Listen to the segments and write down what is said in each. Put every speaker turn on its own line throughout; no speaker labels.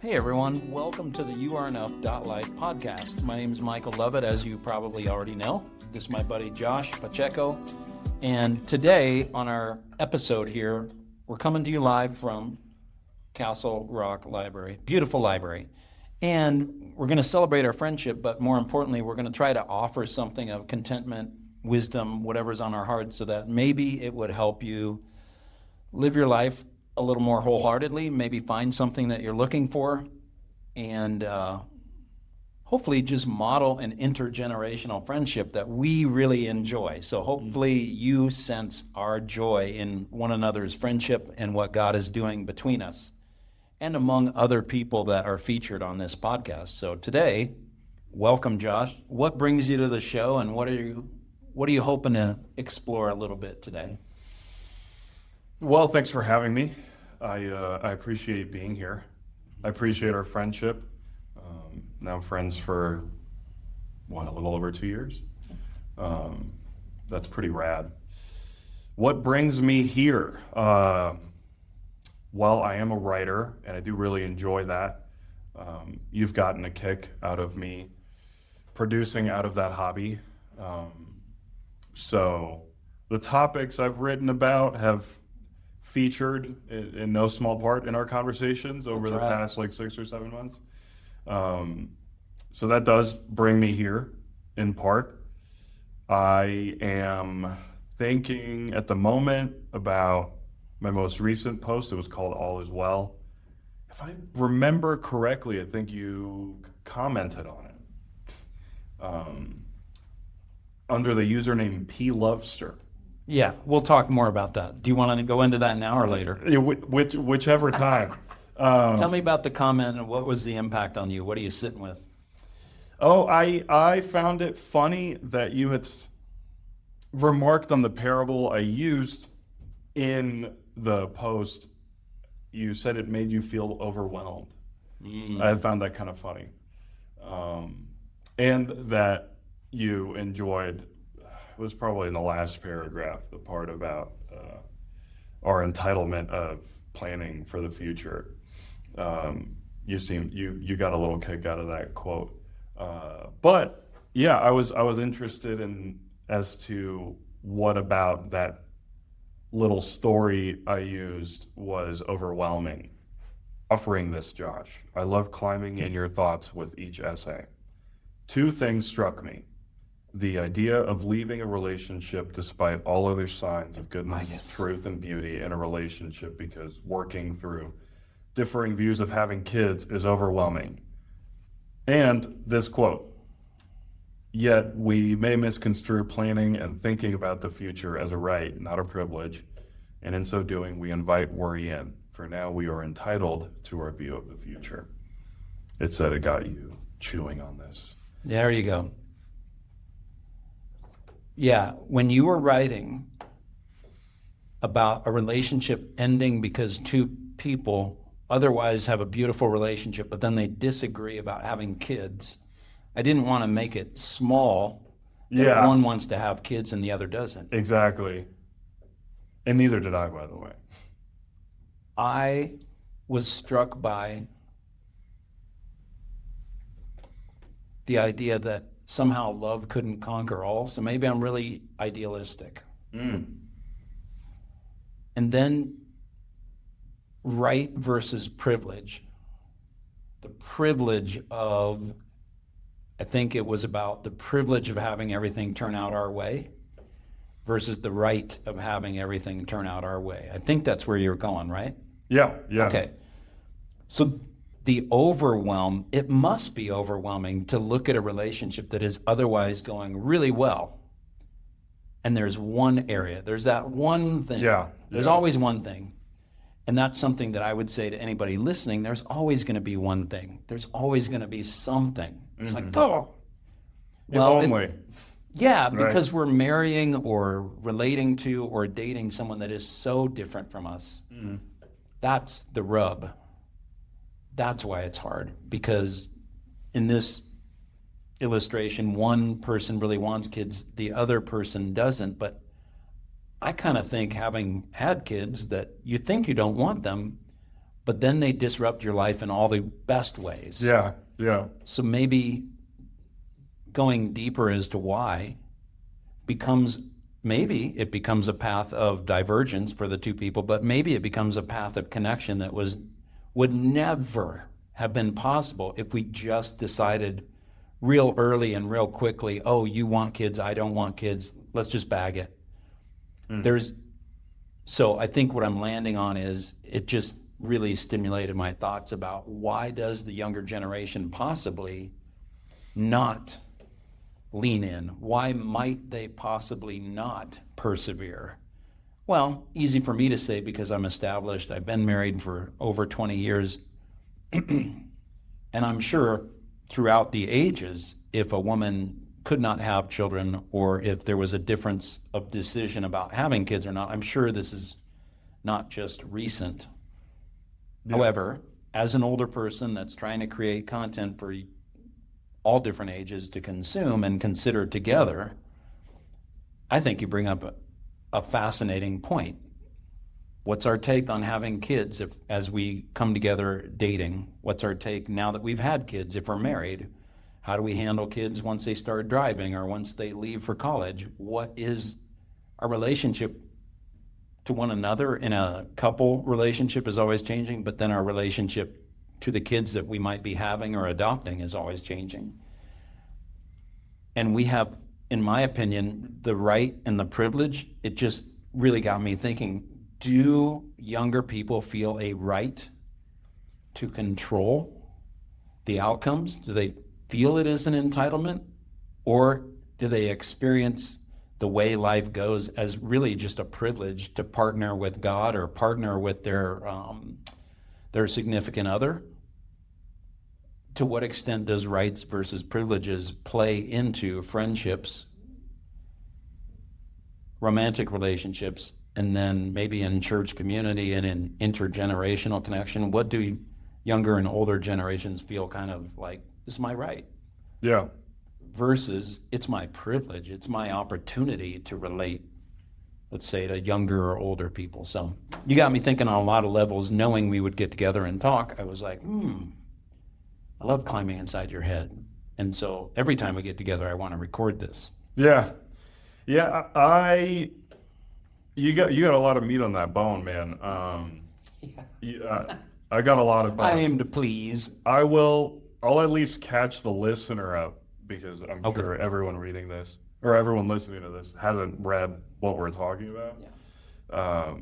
Hey everyone, welcome to the You Are Enough.life podcast. My name is Michael Lovett, as you probably already know. This is my buddy Josh Pacheco. And today on our episode here, we're coming to you live from Castle Rock Library. Beautiful library. And we're going to celebrate our friendship, but more importantly, we're going to try to offer something of contentment, wisdom, whatever's on our hearts, so that maybe it would help you live your life a little more wholeheartedly, maybe find something that you're looking for, and hopefully just model an intergenerational friendship that we really enjoy. So hopefully you sense our joy in one another's friendship and what God is doing between us and among other people that are featured on this podcast. So today, welcome, Josh. What brings you to the show, and what are you hoping to explore a little bit today?
Well, thanks for having me. I appreciate being here. I appreciate our friendship. Now friends for, a little over 2 years? That's pretty rad. What brings me here? Well, I am a writer, and I do really enjoy that. You've gotten a kick out of me producing out of that hobby. So the topics I've written about have featured in no small part in our conversations over the past 6 or 7 months. So that does bring me here in part. I am thinking at the moment about my most recent post. It was called All Is Well. If I remember correctly, I think you commented on it under the username P.Lovester.
Yeah, we'll talk more about that. Do you want to go into that now or later?
Whichever time.
Tell me about the comment and what was the impact on you? What are you sitting with?
Oh, I found it funny that you had remarked on the parable I used in the post. You said it made you feel overwhelmed. I found that kind of funny. And that you enjoyed, it was probably in the last paragraph, the part about our entitlement of planning for the future. You got a little kick out of that quote. But yeah, I was interested in as to what about that little story I used was overwhelming. Offering this, Josh, I love climbing in your thoughts with each essay. 2 things struck me. The idea of leaving a relationship despite all other signs of goodness, truth, and beauty in a relationship because working through differing views of having kids is overwhelming. And this quote, yet we may misconstrue planning and thinking about the future as a right, not a privilege, and in so doing we invite worry in. For now we are entitled to our view of the future. It said it got you chewing on this.
There you go. Yeah, when you were writing about a relationship ending because 2 people otherwise have a beautiful relationship, but then they disagree about having kids, I didn't want to make it small.
Yeah.
One wants to have kids and the other doesn't.
Exactly. And neither did I, by the way.
I was struck by the idea that somehow love couldn't conquer all, so maybe I'm really idealistic. And then right versus privilege. The privilege of, I think it was about the privilege of having everything turn out our way versus the right of having everything turn out our way. I think that's where you're going, right?
Yeah.
Okay. So the overwhelm, it must be overwhelming to look at a relationship that is otherwise going really well. And there's one area, there's that one thing. There's always one thing. And that's something that I would say to anybody listening, there's always going to be one thing. There's always going to be something. It's like, oh.
Well, if only.
Yeah, because we're marrying or relating to or dating someone that is so different from us. That's the rub. That's why it's hard, because in this illustration, one person really wants kids, the other person doesn't. But I kind of think, having had kids, that you think you don't want them, but then they disrupt your life in all the best ways.
Yeah, yeah.
So maybe going deeper as to why maybe it becomes a path of divergence for the two people, but maybe it becomes a path of connection that would never have been possible if we just decided real early and real quickly, oh, you want kids, I don't want kids, let's just bag it. So I think what I'm landing on is it just really stimulated my thoughts about why does the younger generation possibly not lean in? Why might they possibly not persevere? Well, easy for me to say because I'm established. I've been married for over 20 years. And I'm sure throughout the ages, if a woman could not have children or if there was a difference of decision about having kids or not, I'm sure this is not just recent. Yeah. However, as an older person that's trying to create content for all different ages to consume and consider together, I think you bring up a fascinating point. What's our take on having kids as we come together dating? What's our take now that we've had kids if we're married? How do we handle kids once they start driving or once they leave for college? What is our relationship to one another in a couple relationship is always changing, but then our relationship to the kids that we might be having or adopting is always changing. And we have, in my opinion, the right and the privilege. It just really got me thinking, do younger people feel a right to control the outcomes? Do they feel it as an entitlement? Or do they experience the way life goes as really just a privilege to partner with God or partner with their significant other? To what extent does rights versus privileges play into friendships, romantic relationships, and then maybe in church community and in intergenerational connection? What do younger and older generations feel kind of like, this is my right?
Yeah.
Versus it's my privilege, it's my opportunity to relate, let's say, to younger or older people. So you got me thinking on a lot of levels. Knowing we would get together and talk, I was like, I love climbing inside your head. And so every time we get together, I want to record this.
Yeah. Yeah, you got a lot of meat on that bone, man. I got a lot of thoughts.
I aim to please.
I'll at least catch the listener up, because I'm sure everyone reading this or everyone listening to this hasn't read what we're talking about.
Yeah.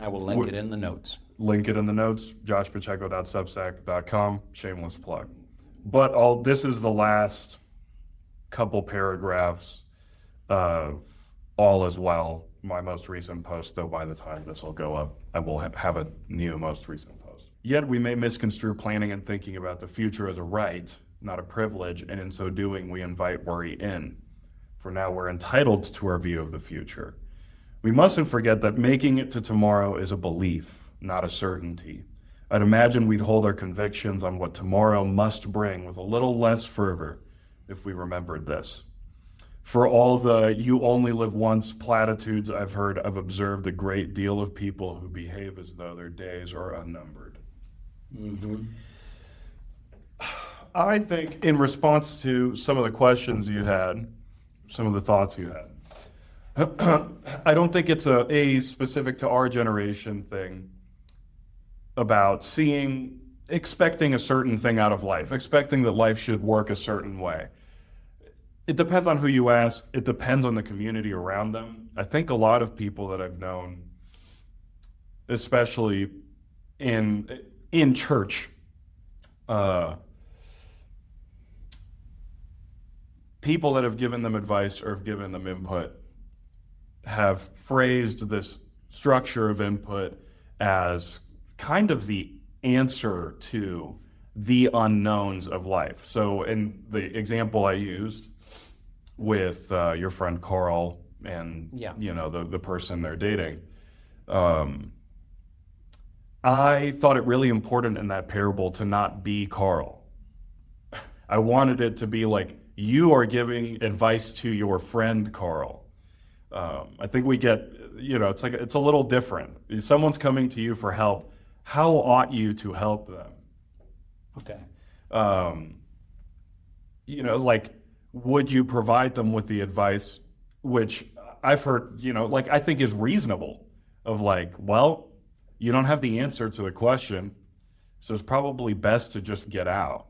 I will link it in the notes.
Link it in the notes, joshpacheco.substack.com, shameless plug. But this is the last couple paragraphs of All Is Well, my most recent post, though by the time this will go up, I will have a new most recent post. Yet we may misconstrue planning and thinking about the future as a right, not a privilege, and in so doing we invite worry in. For now we're entitled to our view of the future. We mustn't forget that making it to tomorrow is a belief, not a certainty. I'd imagine we'd hold our convictions on what tomorrow must bring with a little less fervor if we remembered this. For all the "you only live once" platitudes I've heard, I've observed a great deal of people who behave as though their days are unnumbered. Mm-hmm. I think in response to some of the questions you had, some of the thoughts you had, I don't think it's a specific to our generation thing about expecting a certain thing out of life, expecting that life should work a certain way. It depends on who you ask. It depends on the community around them. I think a lot of people that I've known, especially in church, people that have given them advice or have given them input have phrased this structure of input as kind of the answer to the unknowns of life. So in the example I used with your friend Carl and the person they're dating, I thought it really important in that parable to not be Carl. I wanted it to be like, you are giving advice to your friend Carl. I think we get, it's a little different. If someone's coming to you for help, how ought you to help them?
Okay.
Like, would you provide them with the advice, which I've heard, like, I think is reasonable, of like, well, you don't have the answer to the question, so it's probably best to just get out.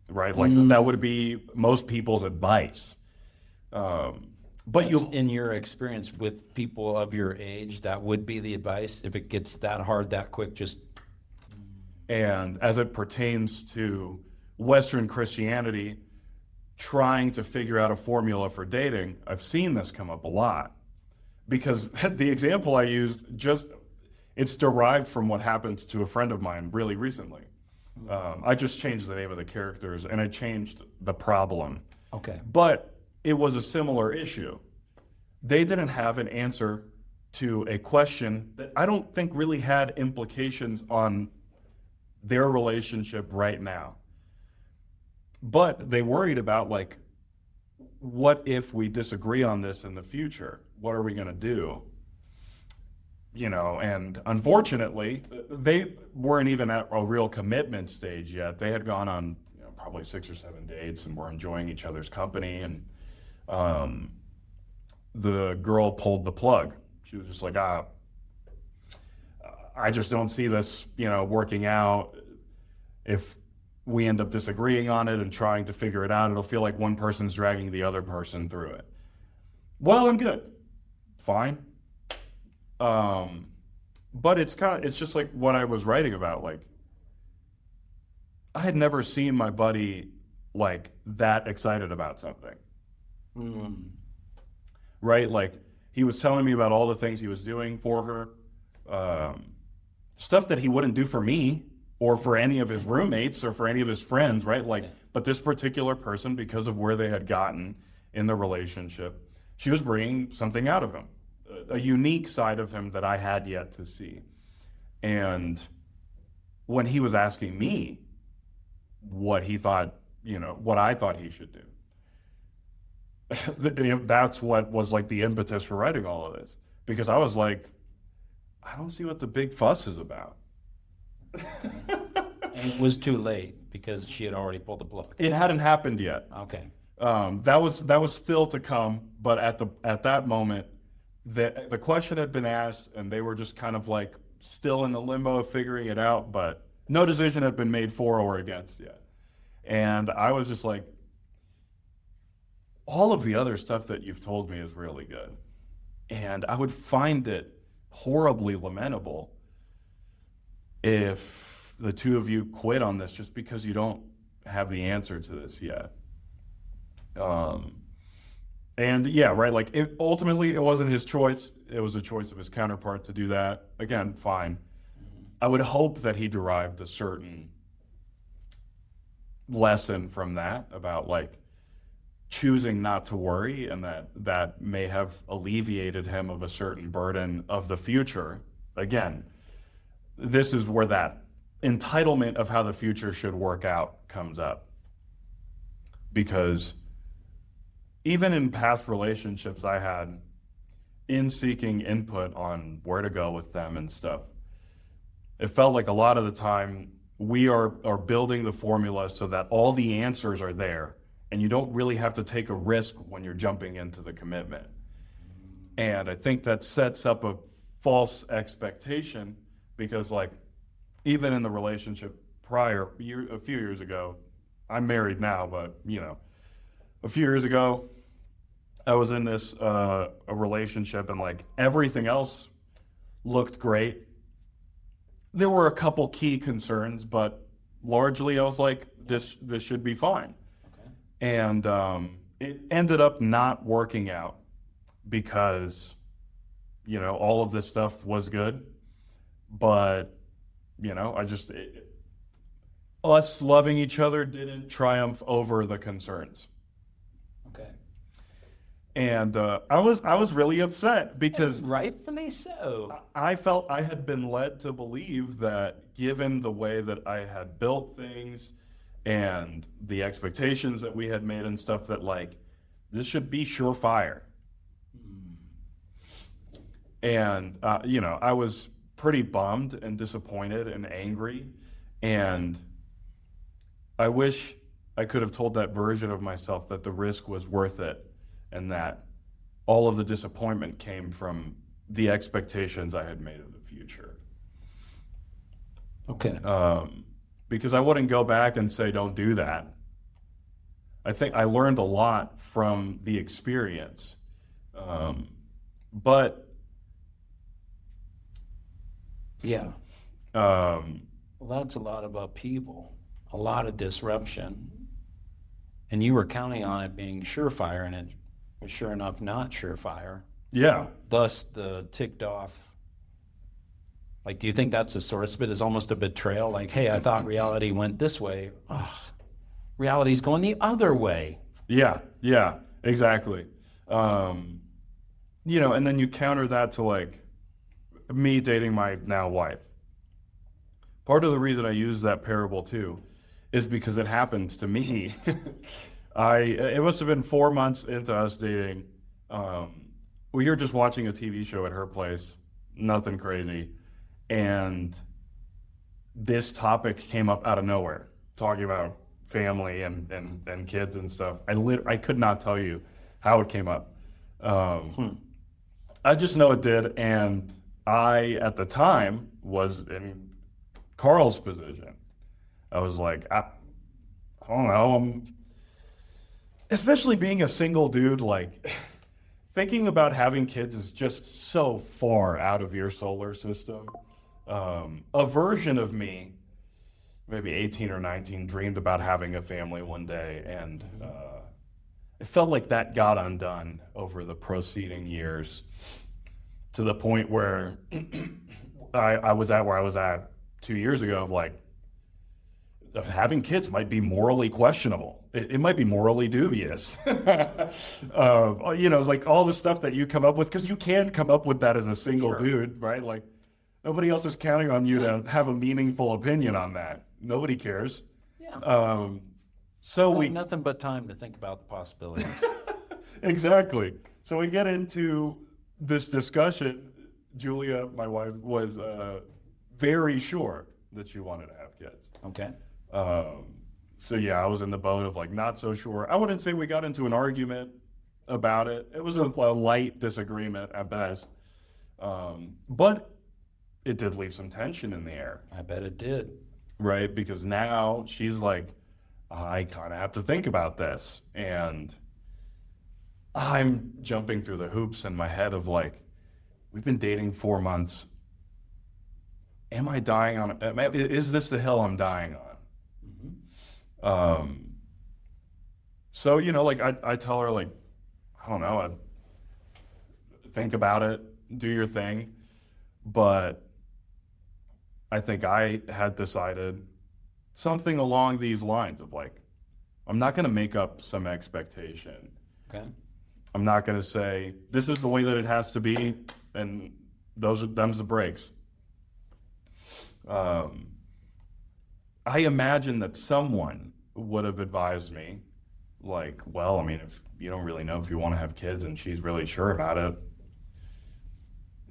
Right? Like, that would be most people's advice. But
In your experience with people of your age, that would be the advice. If it gets that hard that quick, just.
And as it pertains to Western Christianity trying to figure out a formula for dating, I've seen this come up a lot. Because the example I used, it's derived from what happened to a friend of mine really recently. I just changed the name of the characters and I changed the problem.
Okay.
But it was a similar issue. They didn't have an answer to a question that I don't think really had implications on their relationship right now. But they worried about, like, what if we disagree on this in the future? What are we going to do? And unfortunately, they weren't even at a real commitment stage yet. They had gone on probably 6 or 7 dates and were enjoying each other's company. And the girl pulled the plug. She was just like, I just don't see this, working out. If we end up disagreeing on it and trying to figure it out, it'll feel like one person's dragging the other person through it. Well, I'm good. Fine. But it's just like what I was writing about. Like, I had never seen my buddy like that excited about something. Right? Like, he was telling me about all the things he was doing for her, stuff that he wouldn't do for me or for any of his roommates or for any of his friends, right? Like, but this particular person, because of where they had gotten in the relationship, she was bringing something out of him, a unique side of him that I had yet to see. And when he was asking me what he thought, what I thought he should do, that's what was like the impetus for writing all of this. Because I was like, I don't see what the big fuss is about.
And it was too late because she had already pulled the plug.
It hadn't happened yet.
Okay.
That was still to come, but at that moment, the question had been asked, and they were just kind of like still in the limbo of figuring it out, but no decision had been made for or against yet. And I was just like, all of the other stuff that you've told me is really good, and I would find it horribly lamentable if the two of you quit on this just because you don't have the answer to this yet. And yeah, right. Like, ultimately, it wasn't his choice. It was a choice of his counterpart to do that. Again, fine. I would hope that he derived a certain lesson from that about like choosing not to worry, and that may have alleviated him of a certain burden of the future. Again, this is where that entitlement of how the future should work out comes up. Because even in past relationships I had, in seeking input on where to go with them and stuff, it felt like a lot of the time we are building the formula so that all the answers are there, and you don't really have to take a risk when you're jumping into the commitment. And I think that sets up a false expectation, because like, even in the relationship prior, a few years ago, I'm married now, but a few years ago, I was in this a relationship, and like everything else looked great. There were a couple key concerns, but largely I was like, this should be fine. Okay. And it ended up not working out because all of this stuff was good, but us loving each other didn't triumph over the concerns.
Okay.
And I was really upset because,
and rightfully so,
I felt I had been led to believe that, given the way that I had built things and the expectations that we had made and stuff, that like this should be surefire. And I was pretty bummed and disappointed and angry. And I wish I could have told that version of myself that the risk was worth it and that all of the disappointment came from the expectations I had made of the future.
Okay.
Because I wouldn't go back and say, don't do that. I think I learned a lot from the experience. But
yeah. Well, that's a lot of upheaval, a lot of disruption. And you were counting on it being surefire, and it was sure enough not surefire.
yeah,
Thus, the ticked off. Like, do you think that's a source of it? Is almost a betrayal? Like, hey, I thought reality went this way. Ugh, reality's going the other way.
yeah, exactly. And then you counter that to like me dating my now wife. Part of the reason I use that parable too is because it happened to me. It must have been 4 months into us dating. We were just watching a TV show at her place, nothing crazy. And this topic came up out of nowhere, talking about family and kids and stuff. I could not tell you how it came up. I just know it did. And I, at the time, was in Carl's position. I was like, I don't know. Especially being a single dude, like thinking about having kids is just so far out of your solar system. A version of me, maybe 18 or 19, dreamed about having a family one day, and it felt like that got undone over the preceding years to the point where I was at where I was at 2 years ago of like, having kids might be morally questionable. It might be morally dubious. Like all the stuff that you come up with, because you can come up with that as a single dude, right? Like nobody else is counting on you to have a meaningful opinion on that. Nobody cares.
Yeah. Nothing but time to think about the possibilities.
Exactly. So we get into this discussion. Julia, my wife, was very sure that she wanted to have kids.
Okay.
So yeah, I was in the boat of like not so sure. I wouldn't say we got into an argument about it. It was a light disagreement at best. But it did leave some tension in the air.
I bet it did.
Right? Because now she's like, I kind of have to think about this. And I'm jumping through the hoops in my head of like, we've been dating 4 months. Am I dying on it? Is this the hill I'm dying on? So, like I tell her like, I don't know, think about it, do your thing. But I think I had decided something along these lines of like, I'm not going to make up some expectation.
Okay.
I'm not going to say, this is the way that it has to be, and them's the breaks. I imagine that someone would have advised me, like, well, I mean, if you don't really know if you want to have kids and she's really sure about it,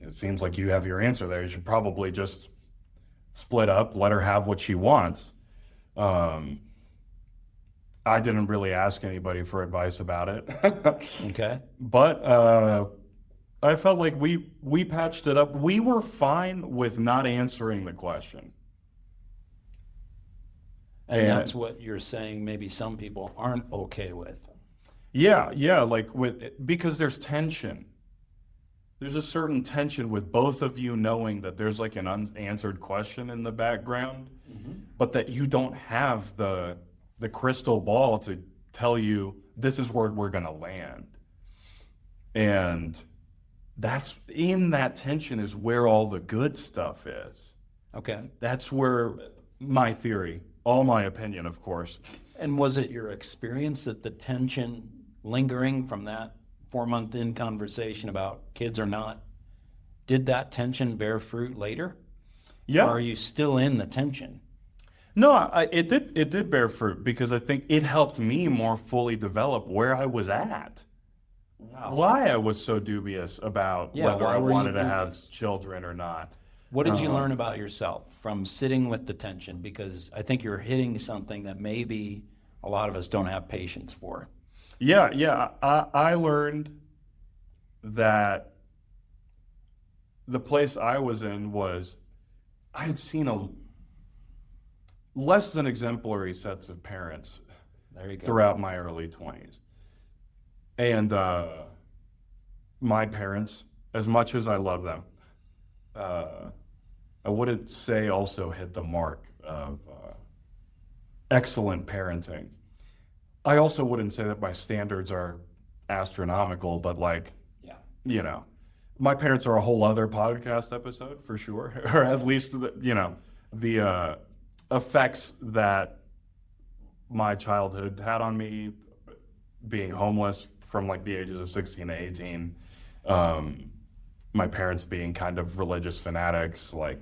it seems like you have your answer there. You should probably just split up, let her have what she wants. I didn't really ask anybody for advice about it.
Okay.
But I felt like we patched it up. We were fine with not answering the question.
And that's what you're saying maybe some people aren't okay with.
Yeah, like because there's tension. There's a certain tension with both of you knowing that there's like an unanswered question in the background, but that you don't have the crystal ball to tell you this is where we're going to land. And that's in that tension is where all the good stuff is.
Okay.
That's where my theory, all my opinion, of course.
And was it your experience that the tension lingering from that 4-month in conversation about kids or not, did that tension bear fruit later?
Yeah.
Or are you still in the tension?
No, it did bear fruit because I think it helped me more fully develop where I was at. Wow. Why I was so dubious about whether I wanted to have children or not.
What did you learn about yourself from sitting with the tension? Because I think you're hitting something that maybe a lot of us don't have patience for.
Yeah. I learned that the place I was in was, I had seen a less than exemplary sets of parents
There you go.
throughout my early 20s. And my parents, as much as I love them, I wouldn't say also hit the mark of excellent parenting. I also wouldn't say that my standards are astronomical, but like,
Yeah.
you know, my parents are a whole other podcast episode for sure, or at least, the effects that my childhood had on me, being homeless from like the ages of 16 to 18, my parents being kind of religious fanatics, like,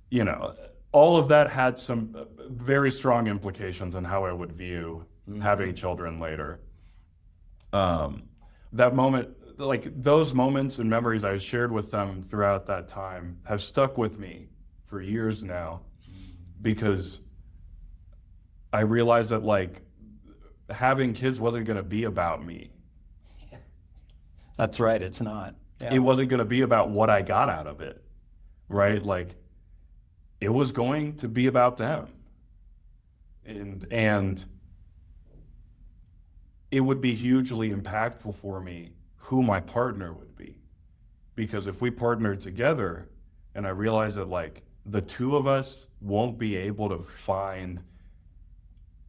you know, all of that had some very strong implications on how I would view having children later. That moment, like those moments and memories I shared with them throughout that time have stuck with me for years now, because I realized that like having kids wasn't going to be about me.
That's right. It's not. Yeah.
It wasn't going to be about what I got out of it, right? Like it was going to be about them. And it would be hugely impactful for me who my partner would be. Because if we partnered together, and I realized that like the two of us won't be able to find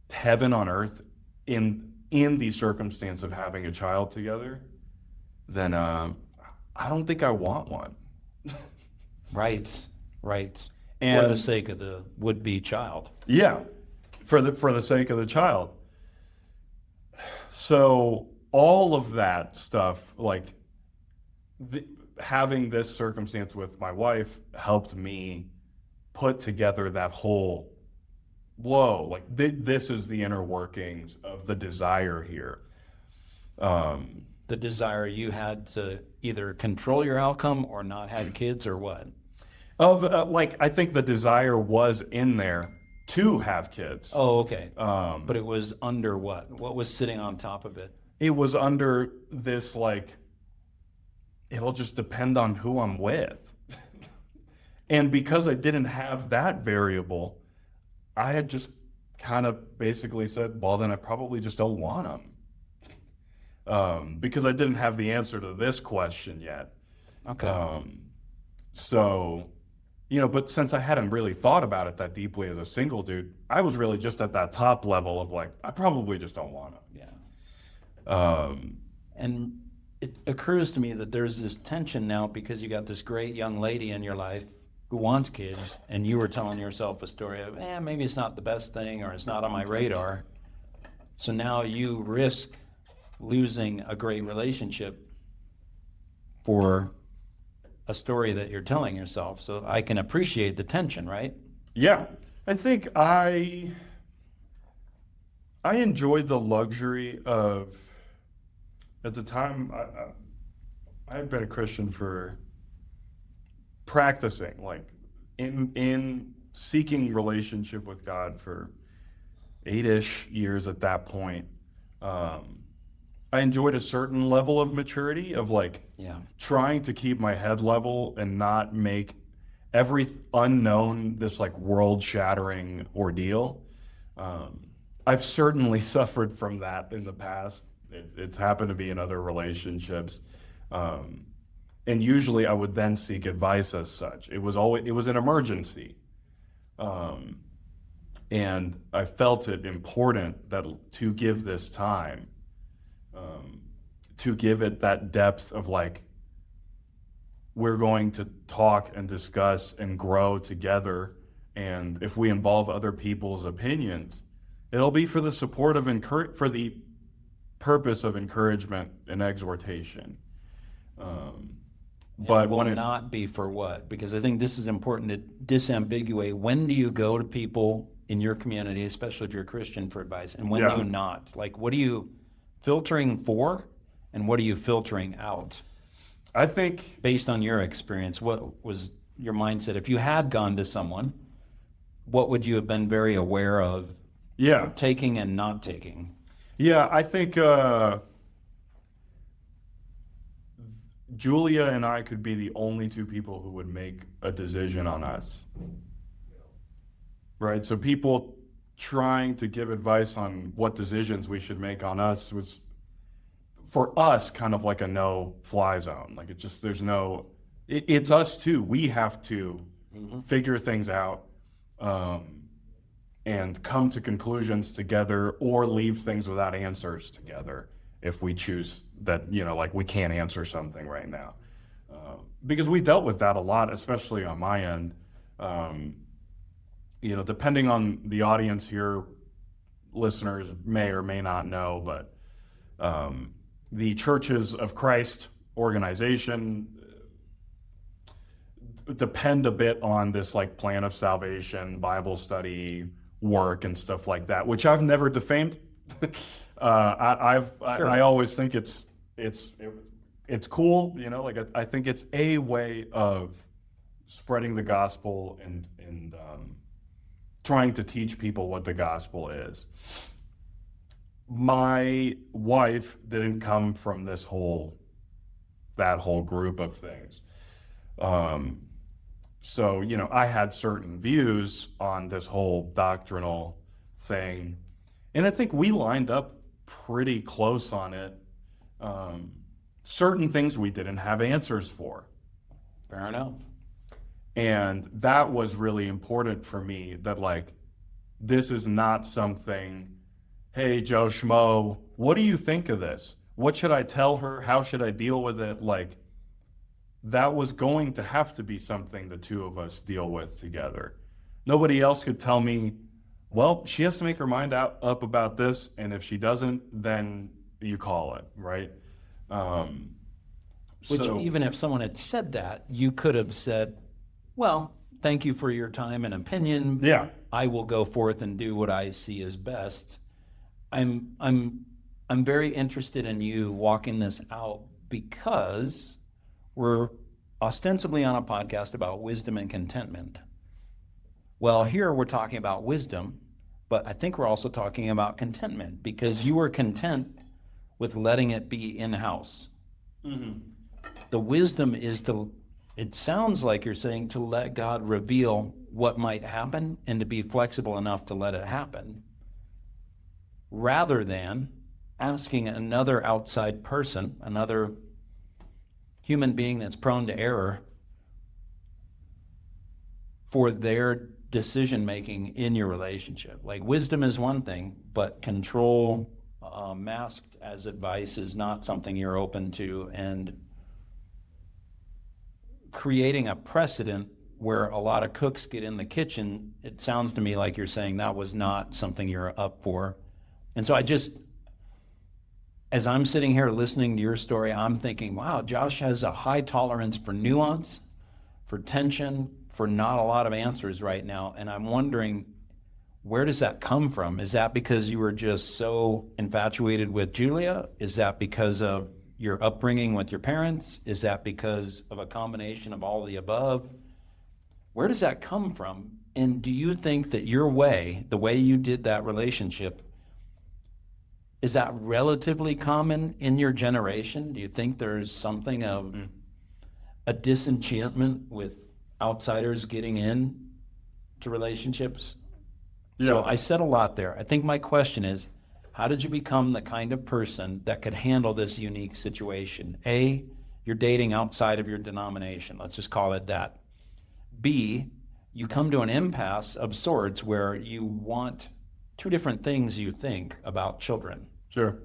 heaven on earth in the circumstance of having a child together, then I don't think I want one.
Right.
And
for the sake of the would-be child.
Yeah, for the sake of the child. So all of that stuff, like having this circumstance with my wife, helped me put together that whole, whoa, like this is the inner workings of the desire here.
The desire you had to either control your outcome or not have kids, or what?
I think the desire was in there to have kids.
Oh, okay. But it was under what? What was sitting on top of it?
It was under this, like, it'll just depend on who I'm with. And because I didn't have that variable, I had just kind of basically said, well, then I probably just don't want them. Because I didn't have the answer to this question yet.
Okay.
So, you know, but since I hadn't really thought about it that deeply as a single dude, I was really just at that top level of like, I probably just don't want them.
Yeah. And it occurs to me that there's this tension now because you got this great young lady in your life who wants kids, and you were telling yourself a story of, maybe it's not the best thing, or it's not on my radar. So now you risk losing a great relationship for a story that you're telling yourself. So I can appreciate the tension, right?
Yeah. I think I enjoyed the luxury of, at the time, I had been a Christian for practicing, like in seeking relationship with God for 8-ish years at that point. I enjoyed a certain level of maturity of like trying to keep my head level and not make every unknown this like world-shattering ordeal. I've certainly suffered from that in the past. It's happened to be in other relationships. And usually I would then seek advice as such. It was an emergency. And I felt it important to give this time, to give it that depth of like, we're going to talk and discuss and grow together. And if we involve other people's opinions, it'll be for the support of for the purpose of encouragement and exhortation. But
it will not be for what? Because I think this is important to disambiguate. When do you go to people in your community, especially if you're a Christian, for advice, and when do you not? Like, what are you filtering for, and what are you filtering out?
I think,
based on your experience, what was your mindset, if you had gone to someone, what would you have been very aware of
Yeah.
taking and not taking?
Yeah, I think Julia and I could be the only two people who would make a decision on us. Right? So people trying to give advice on what decisions we should make on us was, for us, kind of like a no-fly zone. Like it's us too. We have to figure things out and come to conclusions together, or leave things without answers together if we choose that, like we can't answer something right now. Because we dealt with that a lot, especially on my end. Depending on the audience here, listeners may or may not know, but the Churches of Christ organization depend a bit on this like plan of salvation, Bible study work and stuff like that, which I've never defamed. I always think it's cool, I think it's a way of spreading the gospel and trying to teach people what the gospel is. My wife didn't come from that whole group of things. So, I had certain views on this whole doctrinal thing, and I think we lined up pretty close on it. Certain things we didn't have answers for.
Fair enough.
And that was really important for me, that this is not something, hey, Joe Schmo, what do you think of this? What should I tell her? How should I deal with it? That was going to have to be something the two of us deal with together. Nobody else could tell me, well, she has to make her mind up about this, and if she doesn't, then you call it, right?
Which, even if someone had said that, you could have said, well, thank you for your time and opinion.
Yeah.
I will go forth and do what I see as best. I'm very interested in you walking this out, because we're ostensibly on a podcast about wisdom and contentment. Well, here we're talking about wisdom, but I think we're also talking about contentment, because you were content with letting it be in-house. Mm-hmm. The wisdom is it sounds like you're saying, to let God reveal what might happen and to be flexible enough to let it happen, rather than asking another outside person, another human being that's prone to error, for their decision-making in your relationship. Wisdom is one thing, but control, masked as advice, is not something you're open to, and creating a precedent where a lot of cooks get in the kitchen, it sounds to me like you're saying that was not something you're up for. And so as I'm sitting here listening to your story, I'm thinking, wow, Josh has a high tolerance for nuance, for tension, for not a lot of answers right now. And I'm wondering, where does that come from? Is that because you were just so infatuated with Julia? Is that because of your upbringing with your parents? Is that because of a combination of all the above? Where does that come from? And do you think that your way, the way you did that relationship, is that relatively common in your generation? Do you think there's something of a disenchantment with outsiders getting in to relationships?
Yeah.
So I said a lot there. I think my question is, how did you become the kind of person that could handle this unique situation? A, you're dating outside of your denomination. Let's just call it that. B, you come to an impasse of sorts where you want two different things, you think, about children.
Sure.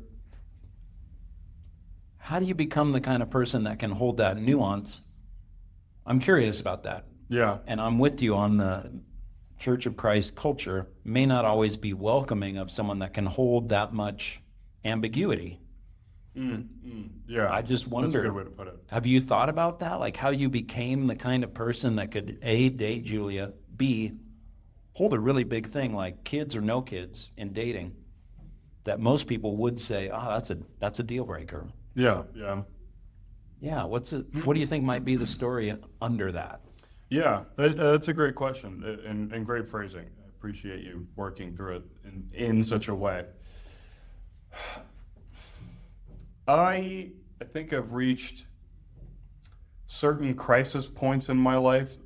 How do you become the kind of person that can hold that nuance? I'm curious about that.
Yeah.
And I'm with you on the Church of Christ culture may not always be welcoming of someone that can hold that much ambiguity.
Yeah.
I just wonder,
that's a good way to put it.
Have you thought about that? Like how you became the kind of person that could A, date Julia, B, hold a really big thing like kids or no kids in dating that most people would say, that's a deal breaker.
Yeah.
Yeah. What do you think might be the story under that?
Yeah, that's a great question and great phrasing. I appreciate you working through it in such a way. I think I've reached certain crisis points in my life,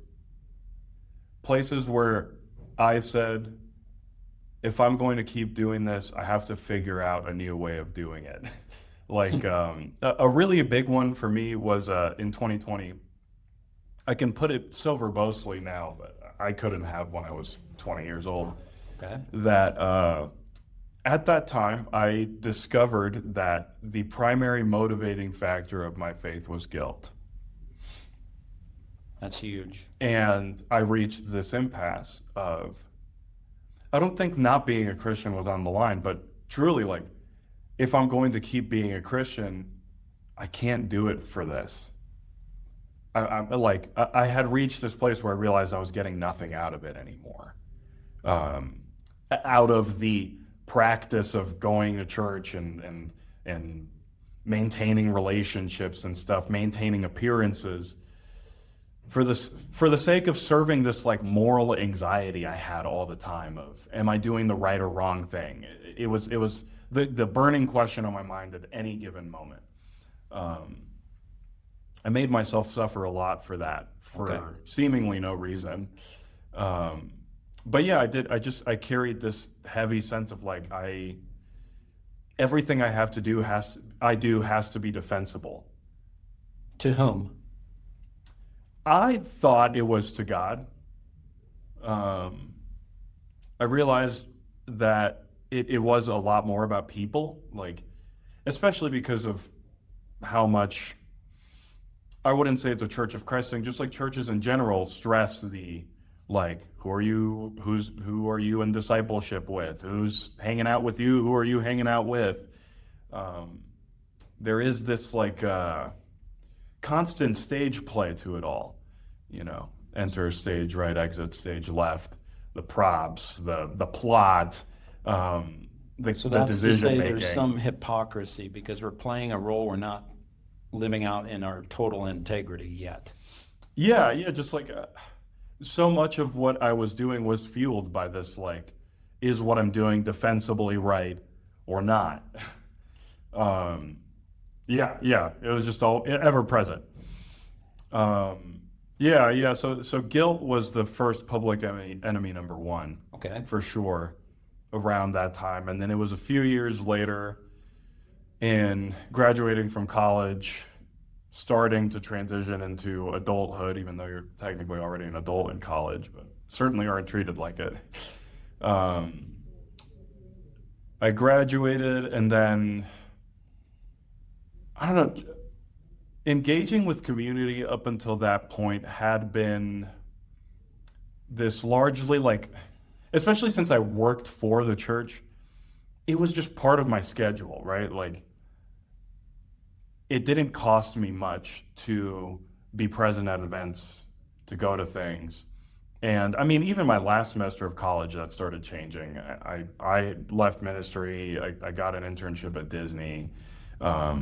places where I said, if I'm going to keep doing this, I have to figure out a new way of doing it. Like a really big one for me was in 2020. I can put it so verbosely now, but I couldn't have when I was 20 years old.
Okay.
That at that time, I discovered that the primary motivating factor of my faith was guilt.
That's huge.
And I reached this impasse of, I don't think not being a Christian was on the line, but truly, like, if I'm going to keep being a Christian, I can't do it for this. I had reached this place where I realized I was getting nothing out of it anymore. Out of the practice of going to church and maintaining relationships and stuff, maintaining appearances, for the sake of serving this like moral anxiety I had all the time of, am I doing the right or wrong thing? It was the burning question on my mind at any given moment. I made myself suffer a lot for that, for seemingly no reason. But yeah, I did. I carried this heavy sense of like, everything I have to do has to be defensible.
To whom?
I thought it was to God. I realized that it was a lot more about people, like, especially because of how much, I wouldn't say it's a Church of Christ thing, just like churches in general stress the, like, who are you in discipleship with? Who's hanging out with you? Who are you hanging out with? There is this like constant stage play to it all, enter stage right, exit stage left, the props, the plot,
So
the
that's to
decision
say
making.
there's some hypocrisy because we're playing a role we're not living out in our total integrity yet.
Yeah, just like so much of what I was doing was fueled by this, like, is what I'm doing defensibly right or not? Yeah, it was just all ever present. So guilt was the first public enemy number one.
Okay.
For sure, around that time. And then it was a few years later in graduating from college, starting to transition into adulthood, even though you're technically already an adult in college, but certainly aren't treated like it. I graduated, and then, I don't know, engaging with community up until that point had been this largely like, especially since I worked for the church, it was just part of my schedule, right? Like, it didn't cost me much to be present at events, to go to things. And I mean, even my last semester of college, that started changing. I left ministry. I got an internship at Disney. I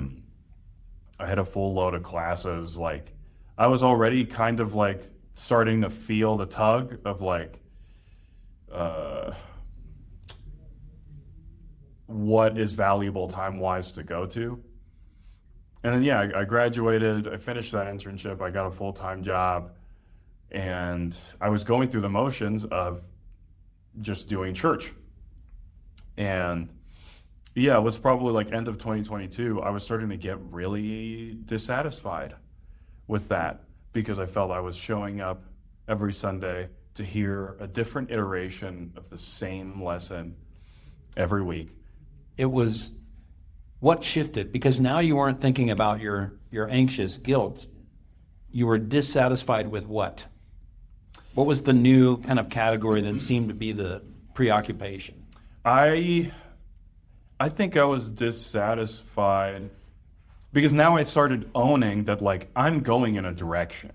had a full load of classes. Like, I was already kind of like starting to feel the tug of like, what is valuable time-wise to go to. And then, I graduated, I finished that internship, I got a full-time job, and I was going through the motions of just doing church. And it was probably like end of 2022, I was starting to get really dissatisfied with that because I felt I was showing up every Sunday to hear a different iteration of the same lesson every week.
It was what shifted, because now you weren't thinking about your anxious guilt. You were dissatisfied with what? What was the new kind of category that seemed to be the preoccupation?
I think I was dissatisfied because now I started owning that, like, I'm going in a direction.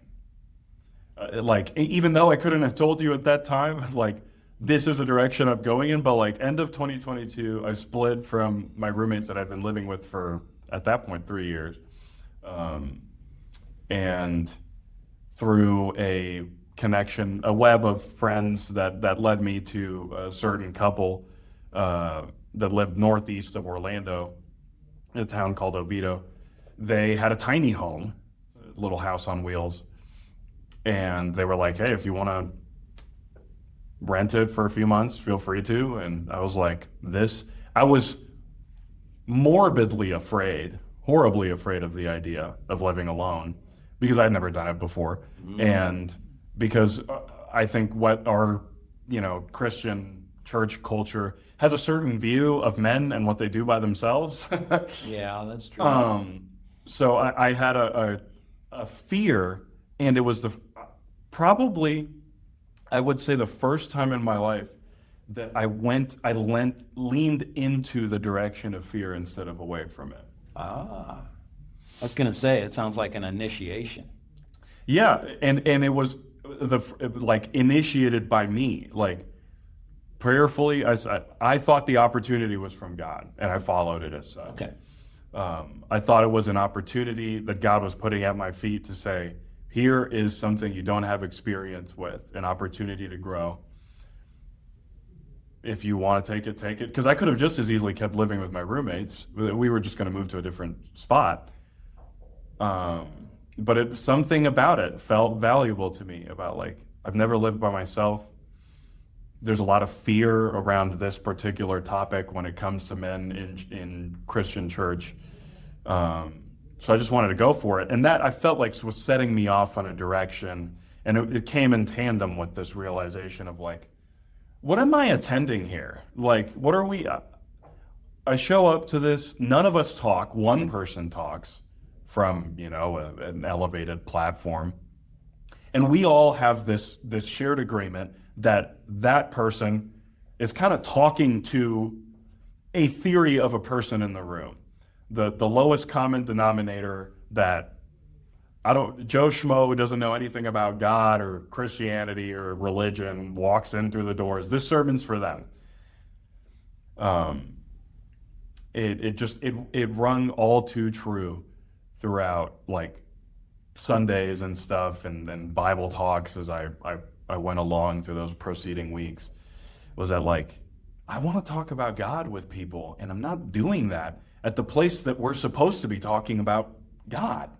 Like, even though I couldn't have told you at that time, like, this is the direction I'm going in, but like end of 2022, I split from my roommates that I'd been living with for, at that point, 3 years. And through a connection, a web of friends that led me to a certain couple that lived northeast of Orlando in a town called Oviedo. They had a tiny home, a little house on wheels, and they were like, hey, if you want to rent it for a few months, feel free to. And I was like, I was morbidly afraid, horribly afraid of the idea of living alone because I'd never done it before. And because I think what our, Christian church culture has a certain view of men and what they do by themselves.
Yeah, that's true.
So I had a fear, and it was probably, I would say, the first time in my life that I leaned into the direction of fear instead of away from it.
I was going to say, it sounds like an initiation.
Yeah, and it was initiated by me, prayerfully. I thought the opportunity was from God, and I followed it as such.
Okay.
I thought it was an opportunity that God was putting at my feet to say, here is something you don't have experience with, an opportunity to grow. If you want to take it, take it. Because I could have just as easily kept living with my roommates. We were just going to move to a different spot. But something about it felt valuable to me, about I've never lived by myself. There's a lot of fear around this particular topic when it comes to men in Christian church. So I just wanted to go for it. And that I felt like was setting me off on a direction. And it came in tandem with this realization of what am I attending here? What are we? I show up to this. None of us talk. One person talks from, an elevated platform. And we all have this shared agreement that person is kind of talking to a theory of a person in the room. The lowest common denominator that Joe Schmo, who doesn't know anything about God or Christianity or religion, walks in through the doors. This sermon's for them. It rung all too true throughout Sundays and stuff and Bible talks as I went along through those preceding weeks, was that I want to talk about God with people, and I'm not doing that at the place that we're supposed to be talking about God.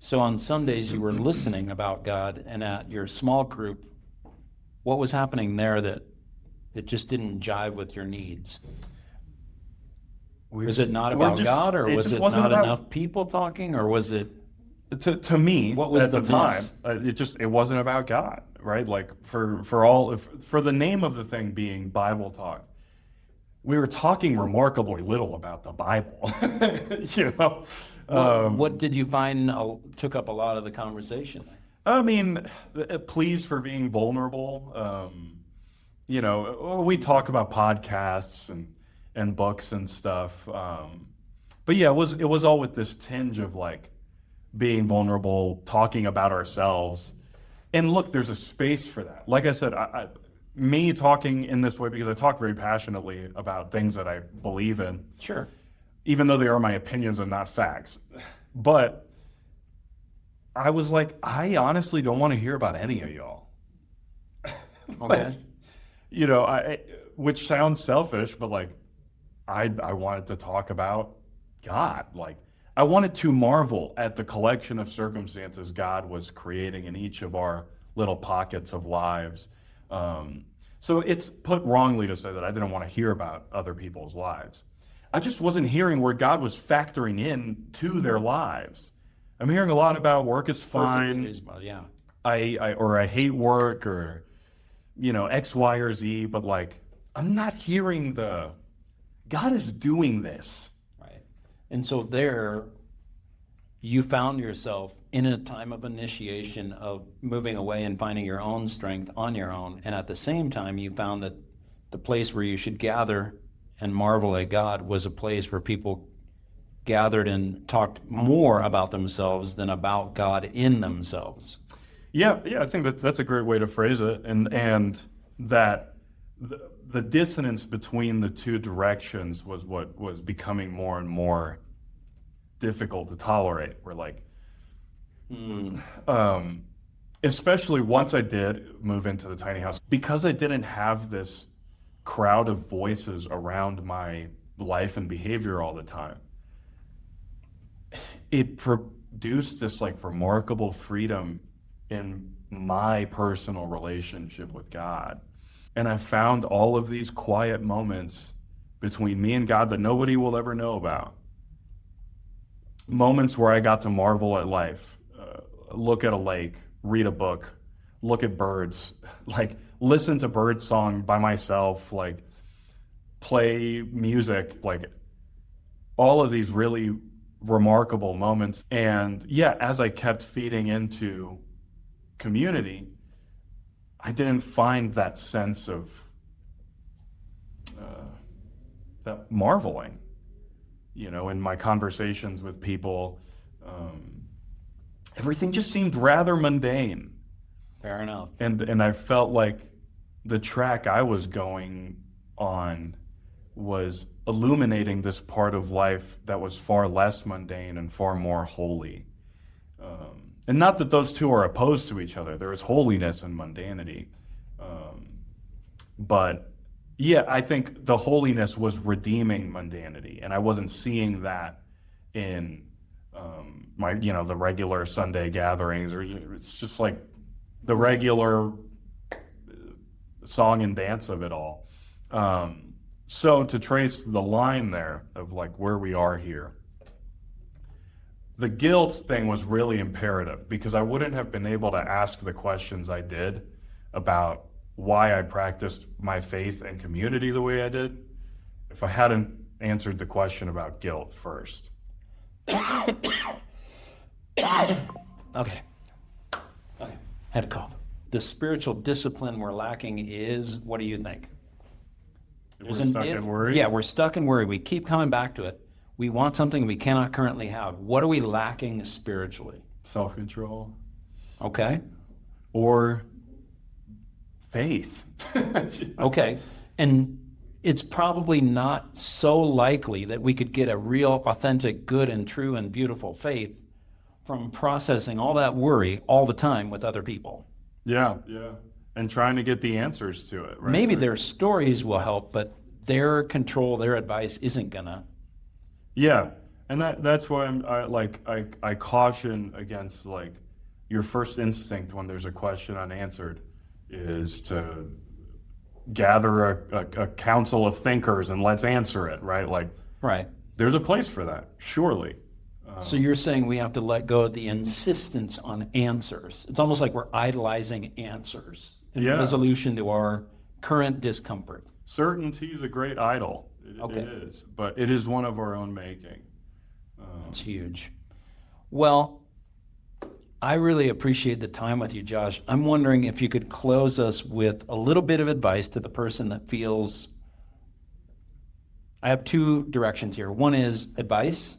So on Sundays you were listening about God, and at your small group, what was happening there that just didn't jive with your needs? Was it not about God, or was it not enough people talking, or was it?
To me,
what was
at the time,
miss?
It wasn't about God, right? For the name of the thing being Bible talk, we were talking remarkably little about the Bible.
What did you find took up a lot of the conversation?
I mean, pleas for being vulnerable. We talk about podcasts and books and stuff. But yeah, it was all with this tinge of being vulnerable, talking about ourselves. And look, there's a space for that. Like I said, me talking in this way because I talk very passionately about things that I believe in.
Sure.
Even though they are my opinions and not facts. But I was I honestly don't want to hear about any of y'all.
Okay.
Which sounds selfish, but I wanted to talk about God. I wanted to marvel at the collection of circumstances God was creating in each of our little pockets of lives. So it's put wrongly to say that I didn't want to hear about other people's lives. I just wasn't hearing where God was factoring in to their lives. I'm hearing a lot about work is fine.
Yeah.
I hate work, or X, Y, or Z, but I'm not hearing God is doing this.
Right. And so there you found yourself in a time of initiation of moving away and finding your own strength on your own. And at the same time, you found that the place where you should gather and marvel at God was a place where people gathered and talked more about themselves than about God in themselves.
Yeah, I think that's a great way to phrase it, and that the dissonance between the two directions was what was becoming more and more difficult to tolerate. We're especially once I did move into the tiny house, because I didn't have this crowd of voices around my life and behavior all the time, it produced this like remarkable freedom in my personal relationship with God. And I found all of these quiet moments between me and God that nobody will ever know about. Moments where I got to marvel at life, look at a lake, read a book, look at birds, like listen to bird song by myself, like play music, like all of these really remarkable moments. And yeah, as I kept feeding into community, I didn't find that sense of that marveling, in my conversations with people. Everything just seemed rather mundane.
Fair enough.
And I felt like the track I was going on was illuminating this part of life that was far less mundane and far more holy. And not that those two are opposed to each other. There is holiness and mundanity. But yeah, I think the holiness was redeeming mundanity, and I wasn't seeing that in the regular Sunday gatherings, or it's just like the regular song and dance of it all. So to trace the line there of like where we are here, the guilt thing was really imperative, because I wouldn't have been able to ask the questions I did about why I practiced my faith and community the way I did if I hadn't answered the question about guilt first.
Okay. Had a cough. The spiritual discipline we're lacking is, what do you think?
We're stuck in worry?
Yeah, we're stuck in worry. We keep coming back to it. We want something we cannot currently have. What are we lacking spiritually?
Self-control.
Okay.
Or faith.
Okay. And it's probably not so likely that we could get a real, authentic, good and true and beautiful faith from processing all that worry all the time with other people.
Yeah. And trying to get the answers to it. Right?
Maybe their stories will help, but their control, their advice isn't gonna.
Yeah, and that's why I caution against like your first instinct when there's a question unanswered is to gather a council of thinkers and let's answer it, right? Like,
right.
There's a place for that, surely.
So you're saying we have to let go of the insistence on answers. It's almost like we're idolizing answers in resolution to our current discomfort.
Certainty is a great idol.
Okay.
It is, but it is one of our own making.
It's huge. Well, I really appreciate the time with you, Josh. I'm wondering if you could close us with a little bit of advice to the person that feels. I have two directions here. One is advice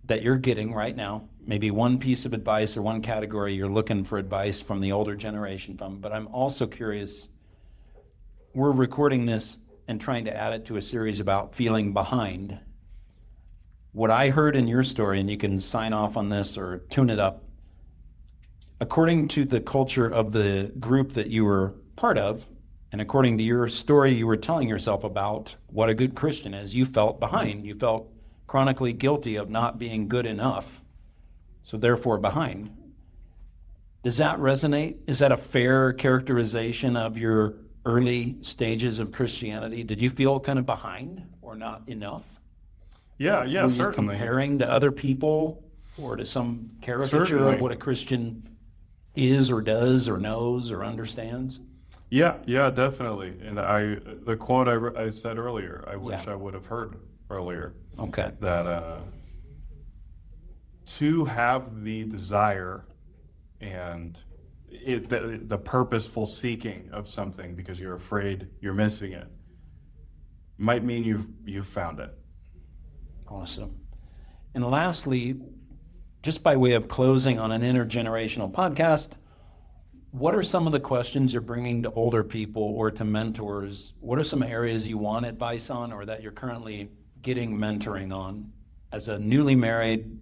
that you're getting right now, maybe one piece of advice or one category you're looking for advice from the older generation from. But I'm also curious, we're recording this and trying to add it to a series about feeling behind. What I heard in your story, and you can sign off on this or tune it up, according to the culture of the group that you were part of, and according to your story you were telling yourself about what a good Christian is, you felt behind. You felt chronically guilty of not being good enough, so therefore behind. Does that resonate? Is that a fair characterization of your early stages of Christianity? Did you feel kind of behind or not enough?
Yeah,
Were you
certainly.
comparing to other people or to some caricature
Certainly.
of what a Christian is or does or knows or understands?
Yeah, definitely. And the quote I said earlier, I wish I would have heard earlier.
Okay.
That to have the desire and the purposeful seeking of something because you're afraid you're missing it might mean you've found it.
Awesome. And lastly, just by way of closing on an intergenerational podcast, what are some of the questions you're bringing to older people or to mentors? What are some areas you want advice on or that you're currently getting mentoring on as a newly married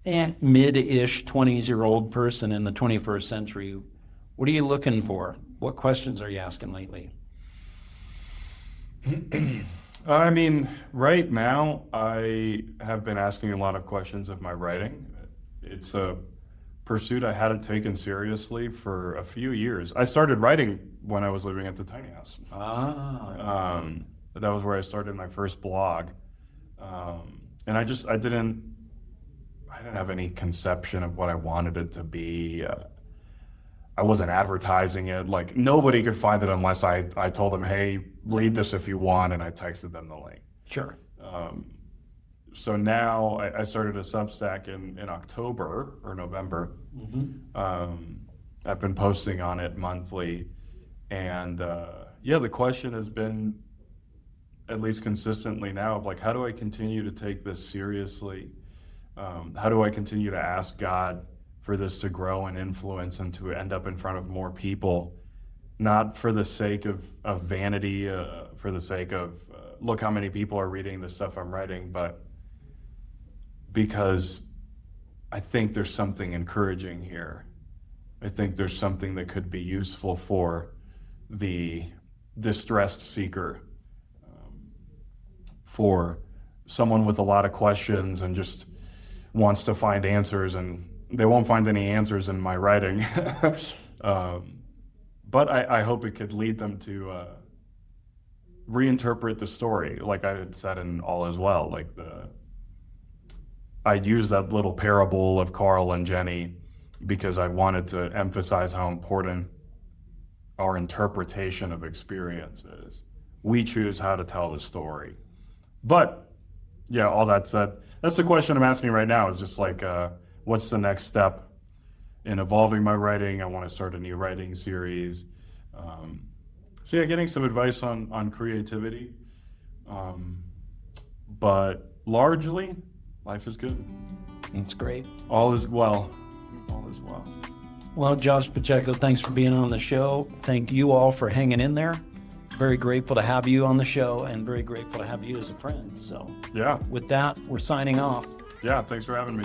mid-ish 20-year-old person in the 21st century, what are you looking for? What questions are you asking lately?
I mean, right now, I have been asking a lot of questions of my writing. It's a pursuit I hadn't taken seriously for a few years. I started writing when I was living at the tiny house. That was where I started my first blog. And I didn't have any conception of what I wanted it to be. I wasn't advertising it. Like, nobody could find it unless I told them, hey, read this if you want, and I texted them the link.
Sure.
So now I started a Substack in October or November. I've been posting on it monthly. And the question has been, at least consistently now, of like, how do I continue to take this seriously? How do I continue to ask God for this to grow and influence and to end up in front of more people, not for the sake of vanity, for the sake of, look how many people are reading the stuff I'm writing, but because I think there's something encouraging here. I think there's something that could be useful for the distressed seeker, for someone with a lot of questions and just wants to find answers, and they won't find any answers in my writing. But I hope it could lead them to reinterpret the story, like I had said in All Is Well. Like I used that little parable of Carl and Jenny because I wanted to emphasize how important our interpretation of experience is. We choose how to tell the story. But yeah, all that said, that's the question I'm asking right now, is just like, what's the next step in evolving my writing? I want to start a new writing series. So yeah, getting some advice on creativity. But largely, life is good.
That's great.
All is well. All is well.
Well, Josh Pacheco, thanks for being on the show. Thank you all for hanging in there. Very grateful to have you on the show, and very grateful to have you as a friend. So
yeah,
with that, we're signing off.
Yeah, thanks for having me.